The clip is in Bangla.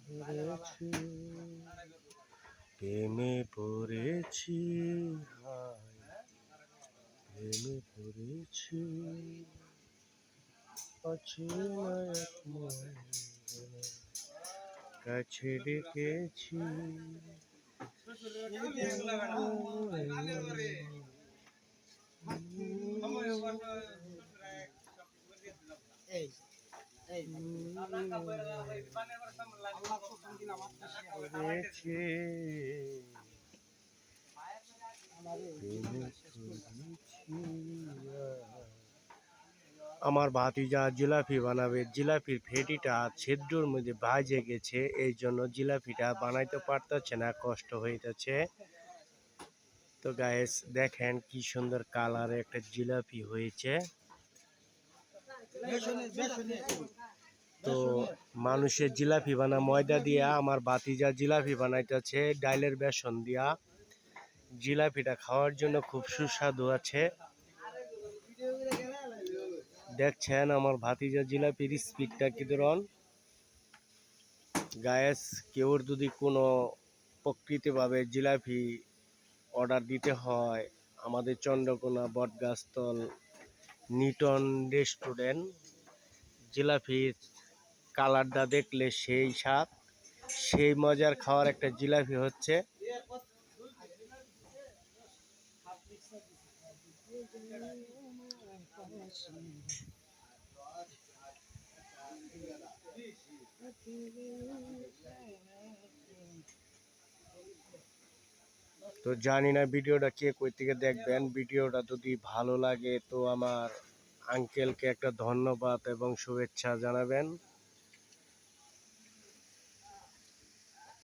পড়েছি, প্রেমে পড়েছি, হায় প্রেমে পড়েছি, অচেনা এক মনে কাছে ডেকেছি। আমার ভাতিজা জিলাপি বানাবে, জিলাপির ফেটিটা ছিদ্রর মধ্যে ভাজে গেছে, এই জন্য জিলাপিটা বানাইতে পারতেছে না, কষ্ট হইতেছে। তো গাইস দেখেন কি সুন্দর কালারে একটা জিলাপি হয়েছে। তো মানুষের জিলাপি বানা ময়দা দিয়া, আমার ভাতিজা জিলাপি বানাইতেছে ডাইলের বেসন দিয়া। জিলাপিটা খাওয়ার জন্য খুব সুস্বাদু আছে। দেখছেন আমার ভাতিজা জিলাপির স্পিডটা কি ধরন। গায়েস কেউর যদি কোনো প্রকৃতিভাবে জিলাপি অর্ডার দিতে হয়, আমাদের চন্দ্রকোনা বটগাছতল নিটন রেস্টুরেন্ট। জিলাপির কালারটা দেখলে সেই স্বাদ, সেই মজার খাওয়ার একটা জিলাপি হচ্ছে। তো জানি না ভিডিওটা কে কই থেকে দেখবেন। ভিডিওটা যদি ভালো লাগে তো আমার আঙ্কেলকে একটা ধন্যবাদ এবং শুভেচ্ছা জানাবেন।